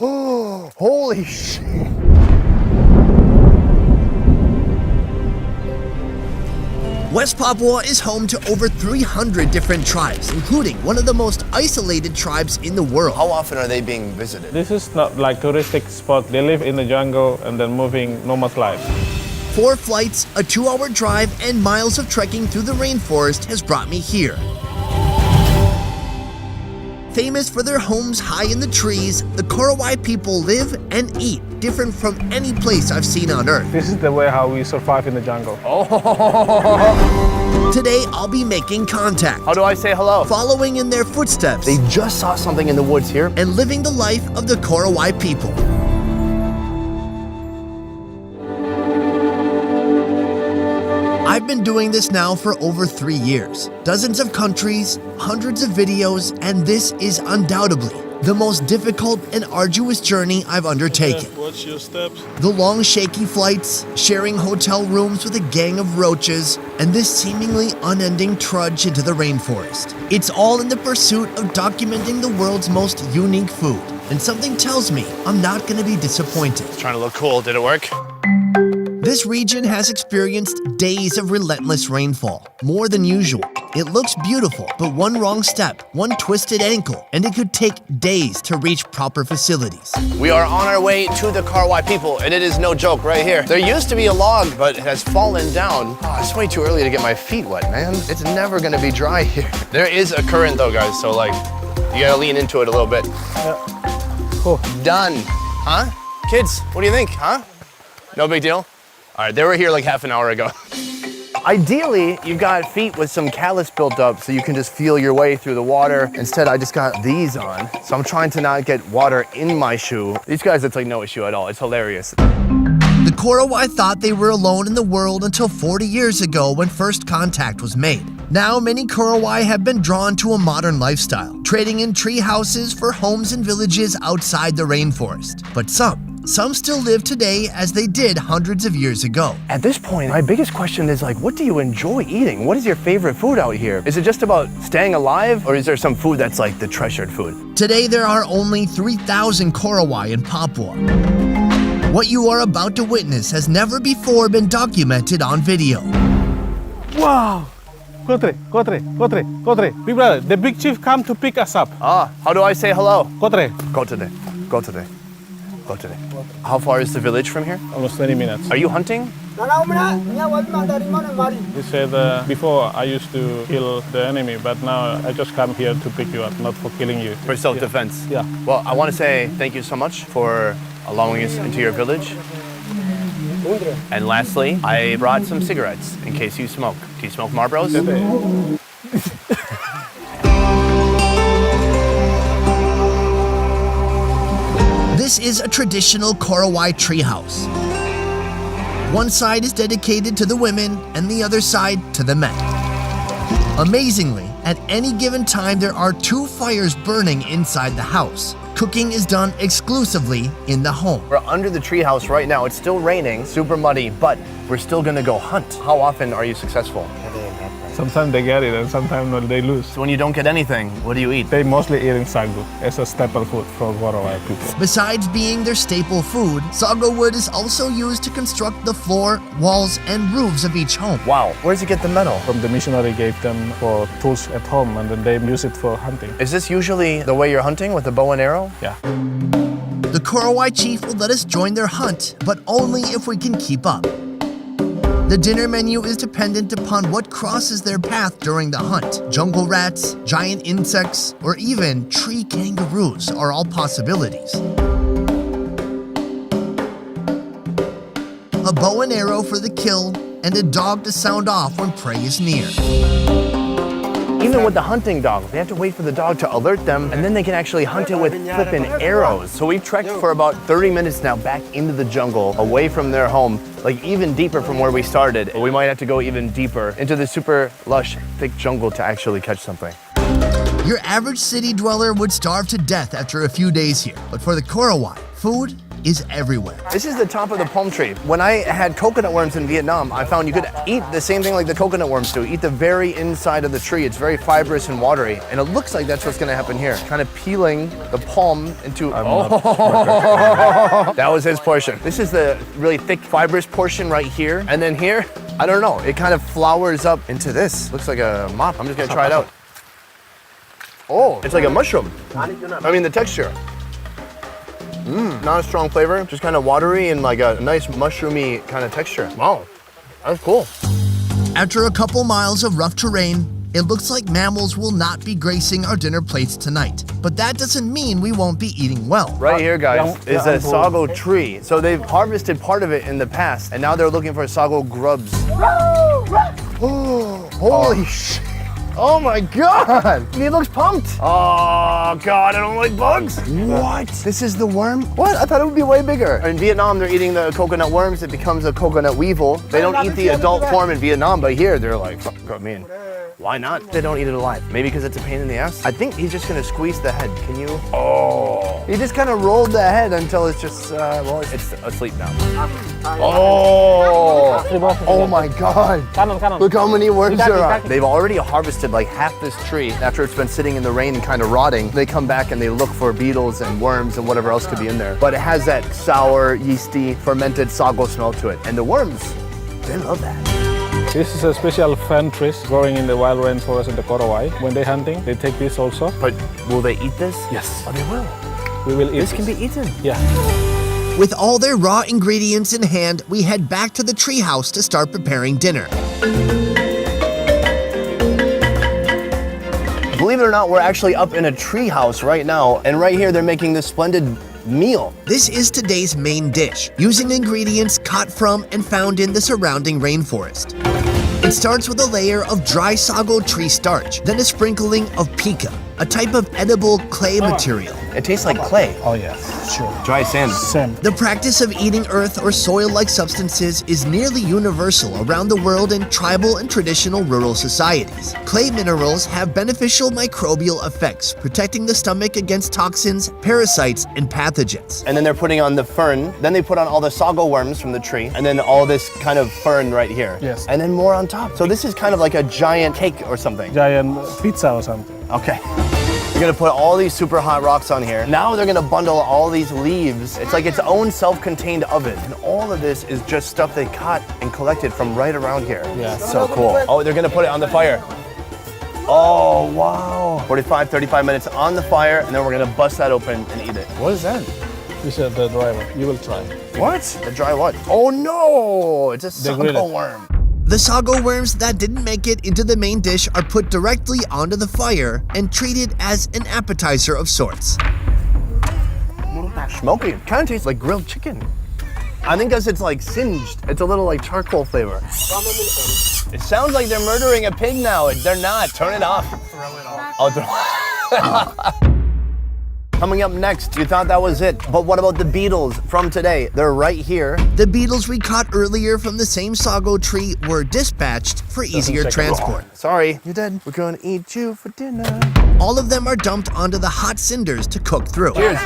Oh, holy shit. West Papua is home to over 300 different tribes, including one of the most isolated tribes in the world. How often are they being visited? This is not like touristic spot. They live in the jungle and then moving nomad life. 4 flights, a 2-hour drive, and miles of trekking through the rainforest has brought me here. Famous for their homes high in the trees, the Korowai people live and eat different from any place I've seen on Earth. This is the way how we survive in the jungle. Today, I'll be making contact, How do I say hello? following in their footsteps, They just saw something in the woods here. and living the life of the Korowai people. I've been doing this now for over 3 years. Dozens of countries, hundreds of videos, and this is undoubtedly the most difficult and arduous journey I've undertaken. Watch your steps. The long, shaky flights, sharing hotel rooms with a gang of roaches, and this seemingly unending trudge into the rainforest. It's all in the pursuit of documenting the world's most unique food. And something tells me I'm not going to be disappointed. Trying to look cool. Did it work? This region has experienced days of relentless rainfall, more than usual. It looks beautiful, but one wrong step, one twisted ankle, and it could take days to reach proper facilities. We are on our way to the Korowai people, and it is no joke right here. There used to be a log, but it has fallen down. Oh, it's way too early to get my feet wet, man. It's never gonna be dry here. There is a current though, guys, so like, you gotta lean into it a little bit. Oh. Done. Huh? Kids, what do you think, huh? No big deal? All right, they were here like half an hour ago. Ideally, you've got feet with some callus built up so you can just feel your way through the water. Instead, I just got these on. So I'm trying to not get water in my shoe. These guys, it's like no issue at all. It's hilarious. The Korowai thought they were alone in the world until 40 years ago when first contact was made. Now, many Korowai have been drawn to a modern lifestyle, trading in tree houses for homes and villages outside the rainforest. But some still live today as they did hundreds of years ago. At this point, my biggest question is like, what do you enjoy eating? What is your favorite food out here? Is it just about staying alive, or is there some food that's like the treasured food? Today, there are only 3,000 Korowai in Papua. What you are about to witness has never before been documented on video. Wow. Kotre, Kotre, Kotre, Kotre. Big brother, the big chief come to pick us up. Ah, how do I say hello? Kotre. Go today. Go today. Go today. How far is the village from here? Almost 20 minutes. Are you hunting? He said before I used to kill the enemy, but now I just come here to pick you up, not for killing you. For self-defense? Yeah. Well, I want to say thank you so much for allowing us into your village. And lastly, I brought some cigarettes in case you smoke. Do you smoke Marlboros? This is a traditional Korowai treehouse. One side is dedicated to the women and the other side to the men. Amazingly, at any given time there are 2 fires burning inside the house. Cooking is done exclusively in the home. We're under the treehouse right now. It's still raining, super muddy, but we're still gonna go hunt. How often are you successful? Sometimes they get it and sometimes they lose. So when you don't get anything, what do you eat? They mostly eating sagu. It's a staple food for Korowai people. Besides being their staple food, sago wood is also used to construct the floor, walls, and roofs of each home. Wow, where does it get the metal? From the missionary gave them for tools at home and then they use it for hunting. Is this usually the way you're hunting, with a bow and arrow? Yeah. The Korowai chief will let us join their hunt, but only if we can keep up. The dinner menu is dependent upon what crosses their path during the hunt. Jungle rats, giant insects, or even tree kangaroos are all possibilities. A bow and arrow for the kill, and a dog to sound off when prey is near. Even with the hunting dog, they have to wait for the dog to alert them, and then they can actually hunt it with flippin' arrows. So we've trekked for about 30 minutes now back into the jungle, away from their home, like even deeper from where we started. But we might have to go even deeper into the super lush, thick jungle to actually catch something. Your average city dweller would starve to death after a few days here, but for the Korowai, food is everywhere. This is the top of the palm tree. When I had coconut worms in Vietnam, I found you could eat the same thing like the coconut worms do. Eat the very inside of the tree. It's very fibrous and watery. And it looks like that's what's gonna happen here. Kind of peeling the palm into, that was his portion. This is the really thick, fibrous portion right here. And then here, I don't know, it kind of flowers up into this. Looks like a mop. I'm just gonna try it out. Oh, it's like a mushroom. I mean, the texture. Not a strong flavor, just kind of watery and like a nice mushroomy kind of texture. Wow, that's cool. After a couple miles of rough terrain, it looks like mammals will not be gracing our dinner plates tonight. But that doesn't mean we won't be eating well. Right here, guys, is a sago tree. So they've harvested part of it in the past, and now they're looking for sago grubs. Oh, holy shit. Oh my God! He looks pumped. Oh God, I don't like bugs. What? This is the worm? What? I thought it would be way bigger. In Vietnam, they're eating the coconut worms. It becomes a coconut weevil. They don't eat the adult form in Vietnam, but here they're like, fuck, I mean, why not? They don't eat it alive. Maybe because it's a pain in the ass. I think he's just gonna squeeze the head. Can you? Oh. He just kind of rolled the head until it's just, well, it's asleep now. Oh. Oh my God. Look how many worms there are. They've already harvested like half this tree. After it's been sitting in the rain and kind of rotting, they come back and they look for beetles and worms and whatever else could be in there. But it has that sour, yeasty, fermented sago smell to it. And the worms, they love that. This is a special fern tree growing in the wild rainforest in the Korowai. When they're hunting, they take this also. But will they eat this? Yes. Oh, they will. We will eat This can be eaten. Yeah. With all their raw ingredients in hand, we head back to the treehouse to start preparing dinner. Believe it or not, we're actually up in a treehouse right now, and right here they're making this splendid meal. This is today's main dish, using ingredients caught from and found in the surrounding rainforest. It starts with a layer of dry sago tree starch, then a sprinkling of pica, a type of edible clay material. It tastes like clay. Oh yeah, sure. Dry sand. Same. The practice of eating earth or soil-like substances is nearly universal around the world in tribal and traditional rural societies. Clay minerals have beneficial microbial effects, protecting the stomach against toxins, parasites, and pathogens. And then they're putting on the fern. Then they put on all the sago worms from the tree. And then all this kind of fern right here. Yes. And then more on top. So this is kind of like a giant cake or something. Giant pizza or something. Okay. You're gonna put all these super hot rocks on here. Now they're gonna bundle all these leaves. It's like its own self-contained oven. And all of this is just stuff they caught and collected from right around here. Yeah. So cool. Oh, they're gonna put it on the fire. Oh, wow. 45, 35 minutes on the fire, and then we're gonna bust that open and eat it. What is that? This is the dry one. You will try. What? The dry what? Oh no, it's a sago grilled. worm. The sago worms that didn't make it into the main dish are put directly onto the fire and treated as an appetizer of sorts. Smoky. It kind of tastes like grilled chicken. I think because it's like singed. It's a little like charcoal flavor. It sounds like they're murdering a pig now. They're not. Turn it off. Throw it off. Oh, Coming up next, you thought that was it. But what about the beetles from today? They're right here. The beetles we caught earlier from the same sago tree were dispatched for easier transport. Sorry, you're dead. We're gonna eat you for dinner. All of them are dumped onto the hot cinders to cook through. Cheers.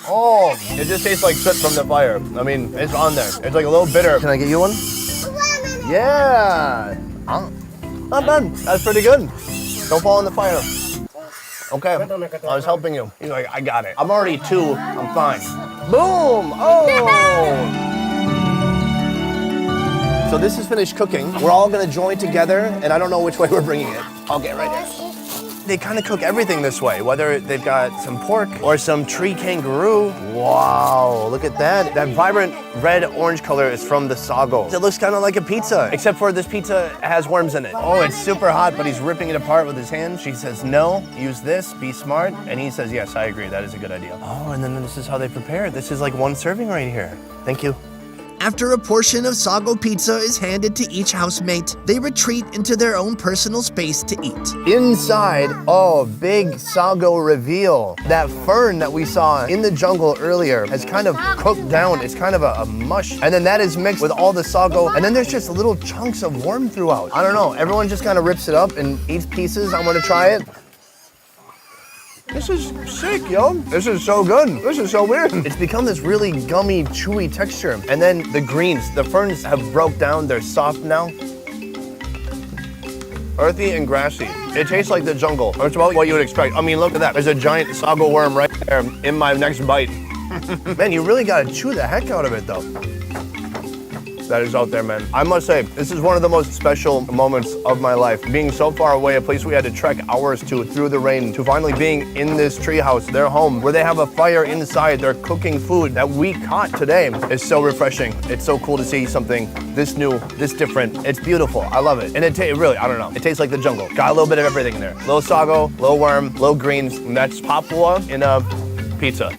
Oh, it just tastes like soot from the fire. I mean, it's on there. It's like a little bitter. Can I get you one? Yeah. Not bad. That's pretty good. Don't fall in the fire. Okay, I was helping you. He's like, I got it. I'm already 2, I'm fine. Boom! Oh! So this is finished cooking. We're all gonna join together, and I don't know which way we're bringing it. I'll get right here. They kind of cook everything this way, whether they've got some pork or some tree kangaroo. Wow, look at that. That vibrant red-orange color is from the sago. It looks kind of like a pizza, except for this pizza has worms in it. Oh, it's super hot, but he's ripping it apart with his hand. She says, no, use this, be smart. And he says, yes, I agree, that is a good idea. Oh, and then this is how they prepare it. This is like one serving right here. Thank you. After a portion of sago pizza is handed to each housemate, they retreat into their own personal space to eat. Inside, oh, big sago reveal. That fern that we saw in the jungle earlier has kind of cooked down. It's kind of a mush. And then that is mixed with all the sago. And then there's just little chunks of worm throughout. I don't know. Everyone just kind of rips it up and eats pieces. I'm gonna try it. This is sick, yo. This is so good. This is so weird. It's become this really gummy, chewy texture. And then the greens, the ferns have broke down. They're soft now. Earthy and grassy. It tastes like the jungle. It's about what you would expect. I mean, look at that. There's a giant sago worm right there in my next bite. Man, you really gotta chew the heck out of it though. That is out there, man. I must say, this is one of the most special moments of my life. Being so far away, a place we had to trek hours to through the rain, to finally being in this treehouse, their home, where they have a fire inside, they're cooking food that we caught today. It's so refreshing. It's so cool to see something this new, this different. It's beautiful. I love it. And it really, I don't know, it tastes like the jungle. Got a little bit of everything in there. Little sago, little worm, little greens, and that's Papua in a pizza.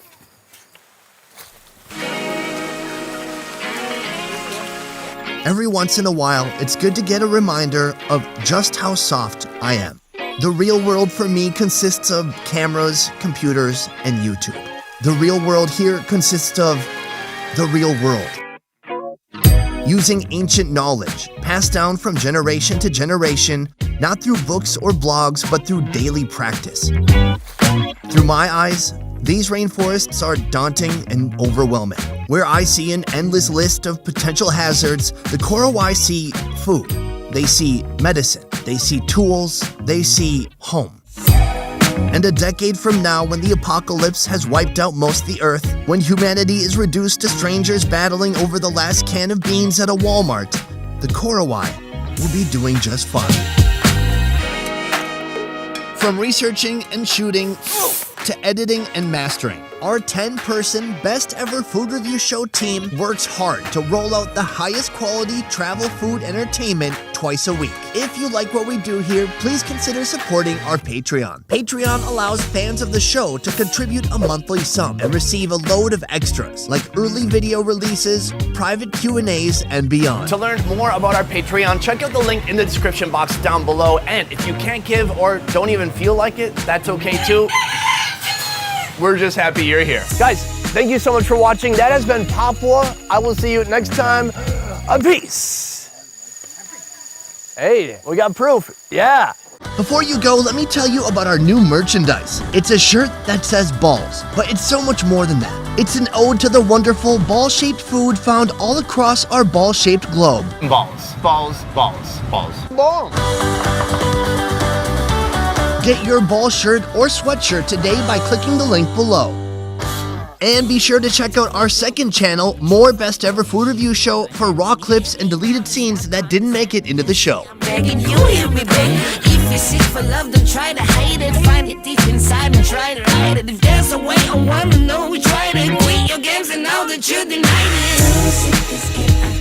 Every once in a while, it's good to get a reminder of just how soft I am. The real world for me consists of cameras, computers, and YouTube. The real world here consists of the real world. Using ancient knowledge, passed down from generation to generation, not through books or blogs, but through daily practice. Through my eyes, these rainforests are daunting and overwhelming. Where I see an endless list of potential hazards, the Korowai see food. They see medicine. They see tools. They see home. And a decade from now, when the apocalypse has wiped out most of the earth, when humanity is reduced to strangers battling over the last can of beans at a Walmart, the Korowai will be doing just fine. From researching and shooting to editing and mastering, our 10-person best ever food review show team works hard to roll out the highest quality travel food entertainment twice a week. If you like what we do here, please consider supporting our Patreon. Patreon allows fans of the show to contribute a monthly sum and receive a load of extras like early video releases, private Q&As, and beyond. To learn more about our Patreon, check out the link in the description box down below. And if you can't give or don't even feel like it, that's okay too. We're just happy you're here. Guys, thank you so much for watching. That has been Papua. I will see you next time. Peace. Hey, we got proof. Yeah. Before you go, let me tell you about our new merchandise. It's a shirt that says balls, but it's so much more than that. It's an ode to the wonderful ball-shaped food found all across our ball-shaped globe. Balls, balls, balls, balls. Balls. Get your ball shirt or sweatshirt today by clicking the link below. And be sure to check out our second channel, More Best Ever Food Review Show, for raw clips and deleted scenes that didn't make it into the show. Begging you hear me, baby. If you seek for love, don't try to hide it. Find it deep inside and try to hide it. If there's a way, I wanna know. We tried it. Quit your games and now that you denied it.